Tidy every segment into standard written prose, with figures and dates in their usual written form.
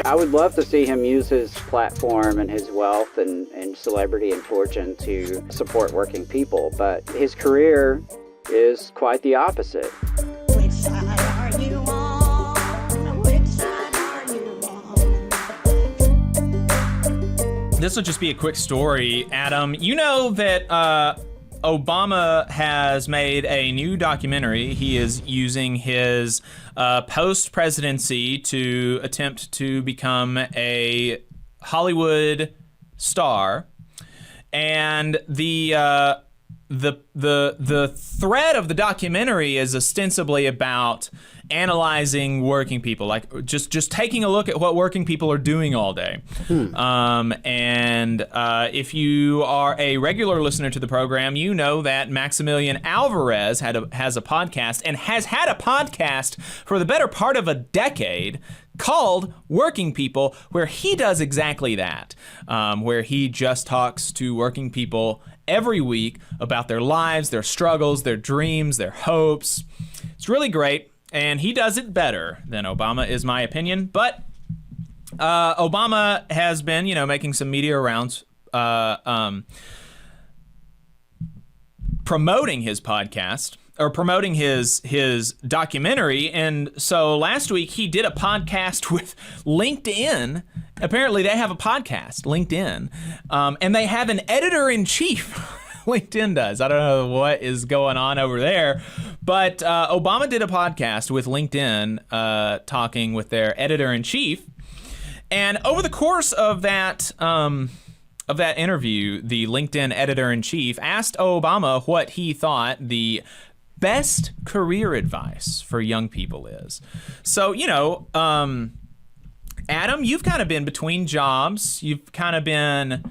I would love to see him use his platform and his wealth and celebrity and fortune to support working people, but his career is quite the opposite. Which side are you on? Which side are you on? This will just be a quick story, Adam. You know that Obama has made a new documentary. He is using his post-presidency to attempt to become a Hollywood star, and the thread of the documentary is ostensibly about analyzing working people, like just taking a look at what working people are doing all day. If you are a regular listener to the program, you know that Maximilian Alvarez has a podcast and has had a podcast for the better part of a decade called Working People, where he does exactly that, where he just talks to working people every week about their lives, their struggles, their dreams, their hopes. It's really great, and he does it better than Obama, is my opinion. But Obama has been, making some media rounds promoting his podcast, or promoting his documentary. And so last week he did a podcast with LinkedIn. Apparently they have a podcast, LinkedIn, and they have an editor-in-chief. LinkedIn does. I don't know what is going on over there, but Obama did a podcast with LinkedIn, talking with their editor-in-chief. And over the course of that interview, the LinkedIn editor-in-chief asked Obama what he thought the best career advice for young people is. So, Adam, you've kind of been between jobs. You've kind of been,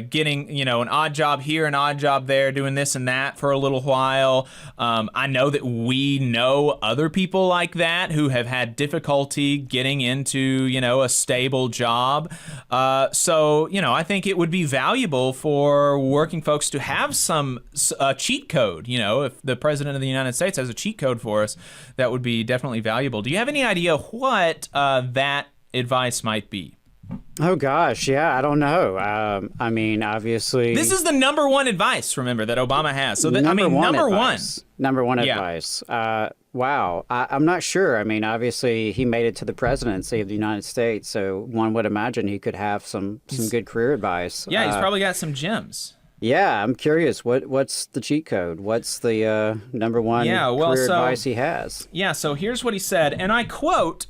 getting, an odd job here, an odd job there, doing this and that for a little while. I know that we know other people like that who have had difficulty getting into, a stable job. So, I think it would be valuable for working folks to have some cheat code. If the President of the United States has a cheat code for us, that would be definitely valuable. Do you have any idea what that advice might be? Oh, gosh. Yeah, I don't know. Obviously. This is the number one advice, remember, that Obama has. So, Number one Yeah. advice. Wow. I'm not sure. Obviously, he made it to the presidency of the United States, so one would imagine he could have some good career advice. Yeah, he's probably got some gems. Yeah, I'm curious. What's the cheat code? What's the number one career advice he has? Yeah, so here's what he said, and I quote...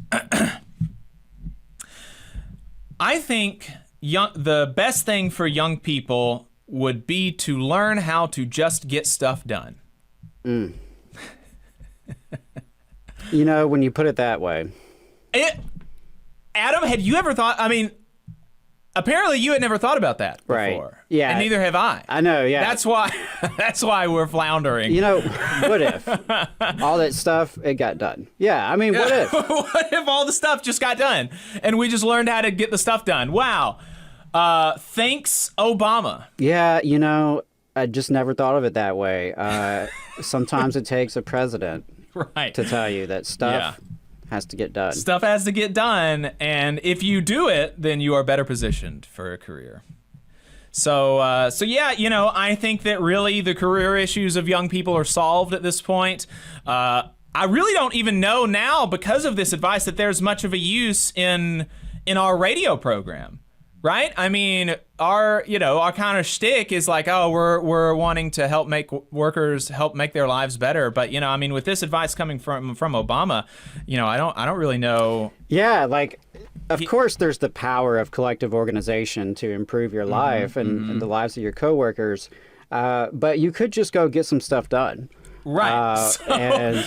I think the best thing for young people would be to learn how to just get stuff done. When you put it that way. Adam, had you ever thought, apparently you had never thought about that before. Right. Yeah. And neither have I. I know, yeah. That's why we're floundering. What if all that stuff, it got done? Yeah, what if? What if all the stuff just got done and we just learned how to get the stuff done? Wow. Thanks, Obama. Yeah, I just never thought of it that way. Sometimes it takes a president to tell you that stuff has to get done. Stuff has to get done, and if you do it, then you are better positioned for a career. So yeah, I think that really the career issues of young people are solved at this point. I really don't even know now, because of this advice, that there's much of a use in our radio program. Right? Our kind of shtick is like, oh, we're wanting to help make workers help make their lives better. But, with this advice coming from Obama, I don't really know. Yeah, of course, there's the power of collective organization to improve your life and the lives of your coworkers. But you could just go get some stuff done. Right. And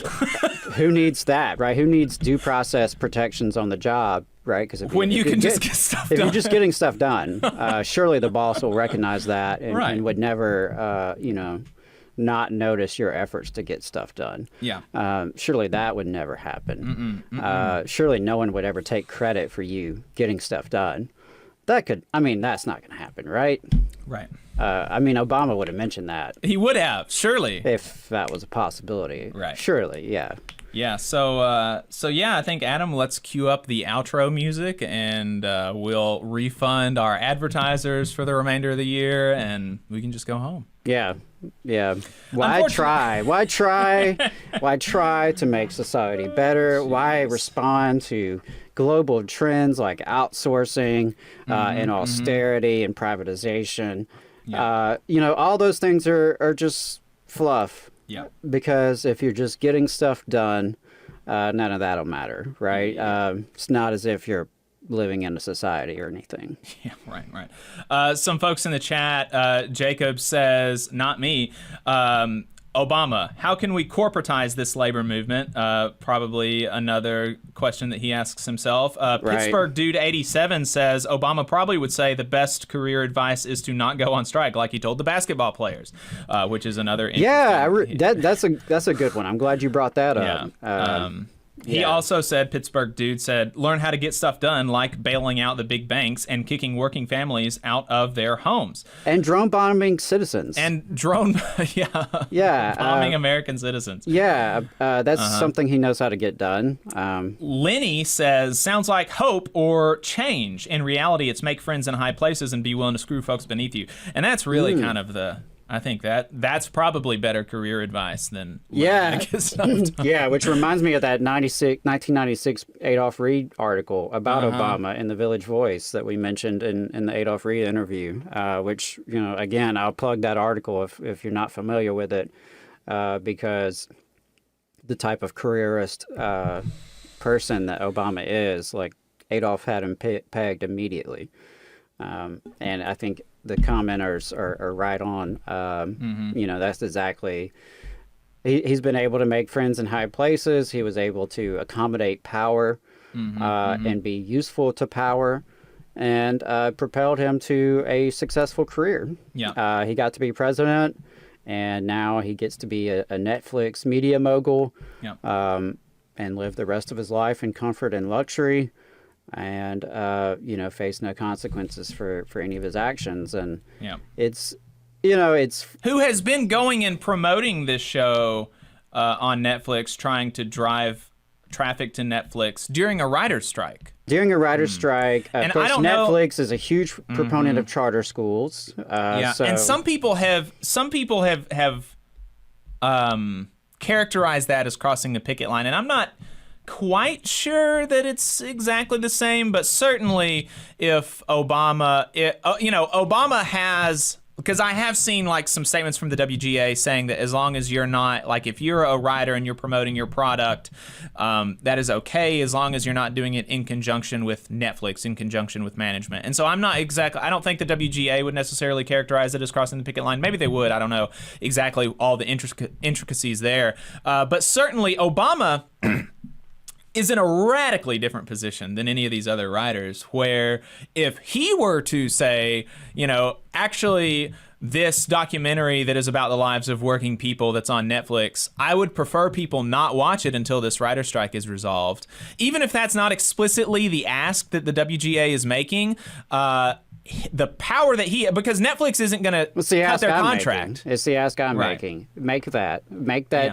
who needs that, right? Who needs due process protections on the job, right? Because when you can just get stuff done. If you're just getting stuff done, surely the boss will recognize that and would never, not notice your efforts to get stuff done. Yeah. Surely that would never happen. Surely no one would ever take credit for you getting stuff done. that's not going to happen, right? Right. Obama would have mentioned that He would have, surely. if that was a possibility. Right. Surely, yeah. Yeah, so yeah, I think, Adam, let's cue up the outro music, and we'll refund our advertisers for the remainder of the year, and we can just go home. Yeah. Why try? Why try to make society better? Why respond to global trends like outsourcing and austerity and privatization? Yeah. All those things are just fluff. Yeah. Because if you're just getting stuff done, none of that'll matter, right? It's not as if you're living in a society or anything. Yeah, right. Some folks in the chat, Jacob says, not me, Obama, how can we corporatize this labor movement? Probably another question that he asks himself. Pittsburgh Dude 87 says Obama probably would say the best career advice is to not go on strike, like he told the basketball players, which is another. That's a good one. I'm glad you brought that up. He also said, Pittsburgh Dude said, learn how to get stuff done, like bailing out the big banks and kicking working families out of their homes. And drone bombing citizens. Bombing American citizens. That's something he knows how to get done. Lenny says, sounds like hope or change. In reality, it's make friends in high places and be willing to screw folks beneath you. And that's really kind of I think that's probably better career advice than which reminds me of that 1996 Adolph Reed article about Obama in the Village Voice that we mentioned in the Adolph Reed interview, which, again, I'll plug that article if you're not familiar with it, because the type of careerist person that Obama is, like, Adolph had him pegged immediately. And I think the commenters are right on. That's exactly. He's been able to make friends in high places. He was able to accommodate power and be useful to power, and propelled him to a successful career. Yeah. He got to be president, and now he gets to be a Netflix media mogul. Yeah. And live the rest of his life in comfort and luxury. And face no consequences for any of his actions. And it's who has been going and promoting this show on Netflix, trying to drive traffic to Netflix during a writer's strike. During a writer's strike, of course, Netflix is a huge proponent of charter schools. And some people have characterized that as crossing the picket line, and I'm not quite sure that it's exactly the same, but certainly if Obama has, because I have seen like some statements from the WGA saying that as long as you're not, like, if you're a writer and you're promoting your product, that is okay, as long as you're not doing it in conjunction with Netflix, in conjunction with management. And so I don't think the WGA would necessarily characterize it as crossing the picket line. Maybe they would. I don't know exactly all the intricacies there. But certainly Obama is in a radically different position than any of these other writers, where if he were to say, actually, this documentary that is about the lives of working people that's on Netflix, I would prefer people not watch it until this writer strike is resolved. Even if that's not explicitly the ask that the WGA is making, the power that because Netflix isn't going to cut their contract. It's the ask I'm making. Make that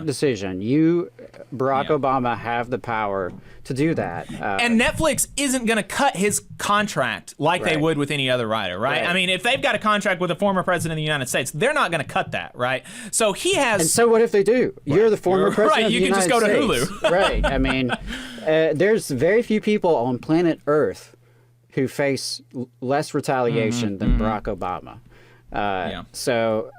decision. You, Barack Obama, have the power to do that. And Netflix isn't going to cut his contract like they would with any other writer, right? I mean, if they've got a contract with a former president of the United States, they're not going to cut that, right? So he has. And so what if they do? You're the former president of the United States. Right, you can just go to Hulu. Right. I mean, there's very few people on planet Earth who face less retaliation than Barack Obama. So,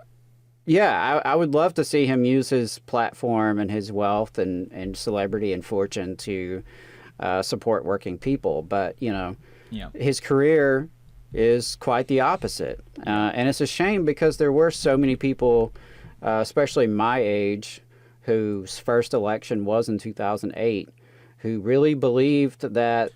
I would love to see him use his platform and his wealth and celebrity and fortune to support working people. But, his career is quite the opposite. And it's a shame because there were so many people, especially my age, whose first election was in 2008, who really believed that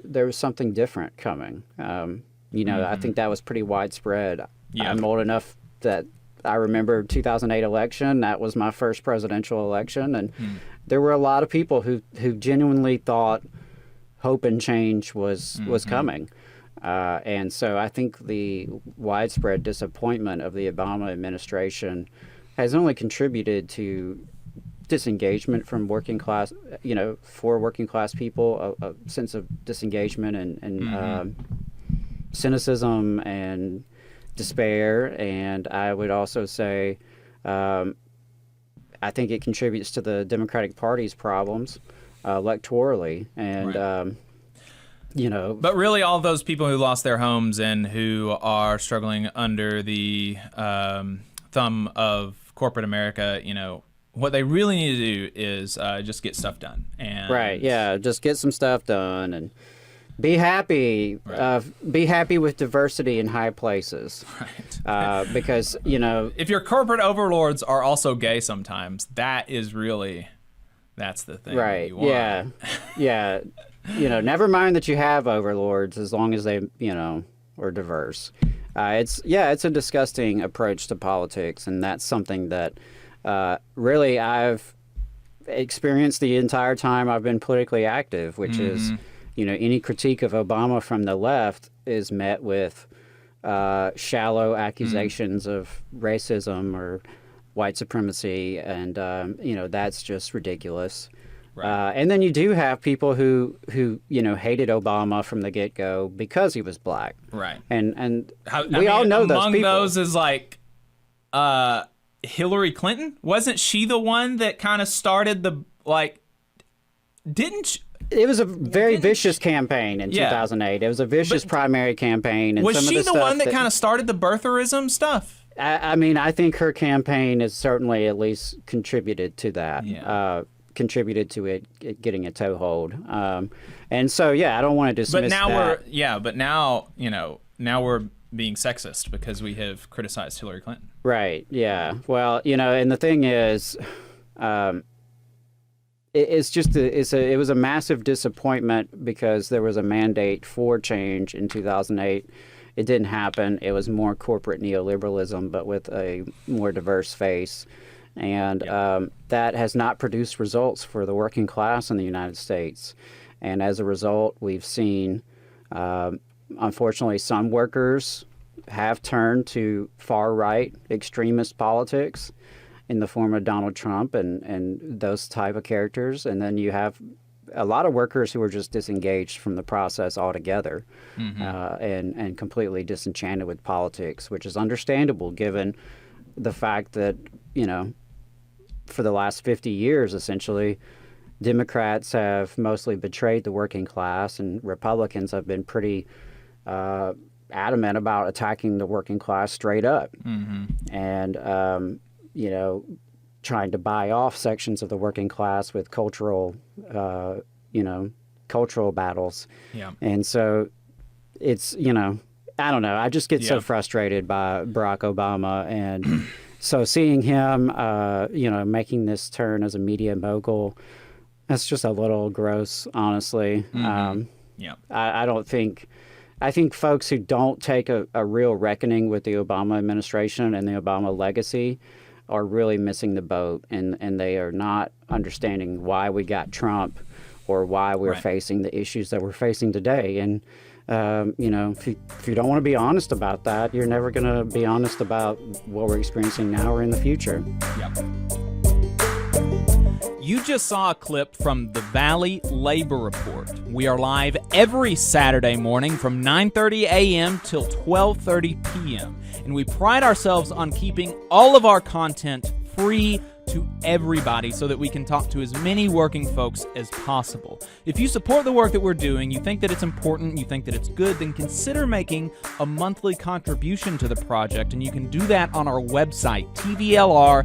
there was something different coming. I think that was pretty widespread. Yeah. I'm old enough that I remember 2008 election. That was my first presidential election. And there were a lot of people who genuinely thought hope and change was coming. And so I think the widespread disappointment of the Obama administration has only contributed to disengagement from working class, for working class people, a sense of disengagement and cynicism and despair. And I would also say I think it contributes to the Democratic Party's problems electorally. And, But really, all those people who lost their homes and who are struggling under the thumb of corporate America, what they really need to do is just get stuff done. And right, yeah, just get some stuff done and be happy. Right. Be happy with diversity in high places. Right. Because, if your corporate overlords are also gay sometimes, that's the thing. Right, that you want. yeah. Never mind that you have overlords as long as they, are diverse. It's a disgusting approach to politics, and that's something that really I've experienced the entire time I've been politically active, which is, any critique of Obama from the left is met with shallow accusations of racism or white supremacy, and that's just ridiculous. Right. And then you do have people who hated Obama from the get-go because he was black. Right. And we all know those people. Among those is like Hillary Clinton. Wasn't she the one that kind of started It was a very vicious campaign in 2008. It was a vicious primary campaign. And was some she of the one that kind of started the birtherism stuff? I think her campaign has certainly at least contributed to that. Yeah. Contributed to it getting a toehold. And so, I don't want to dismiss But now that. now we're being sexist because we have criticized Hillary Clinton. Right, yeah. Well, and the thing is, it was a massive disappointment because there was a mandate for change in 2008. It didn't happen. It was more corporate neoliberalism, but with a more diverse face. And that has not produced results for the working class in the United States. And as a result, we've seen, unfortunately, some workers have turned to far-right extremist politics in the form of Donald Trump and those type of characters. And then you have a lot of workers who are just disengaged from the process altogether, and completely disenchanted with politics, which is understandable given the fact that, for the last 50 years, essentially, Democrats have mostly betrayed the working class, and Republicans have been pretty adamant about attacking the working class straight up. And, trying to buy off sections of the working class with cultural battles. Yeah. And so it's, I don't know. I just get so frustrated by Barack Obama. And so seeing him, making this turn as a media mogul, that's just a little gross, honestly. I think folks who don't take a real reckoning with the Obama administration and the Obama legacy are really missing the boat, and they are not understanding why we got Trump or why we're facing the issues that we're facing today. And, if you don't want to be honest about that, you're never going to be honest about what we're experiencing now or in the future. Yep. You just saw a clip from the Valley Labor Report. We are live every Saturday morning from 9:30 a.m. till 12:30 p.m. And we pride ourselves on keeping all of our content free to everybody so that we can talk to as many working folks as possible. If you support the work that we're doing, you think that it's important, you think that it's good, then consider making a monthly contribution to the project, and you can do that on our website, tvlr.fm.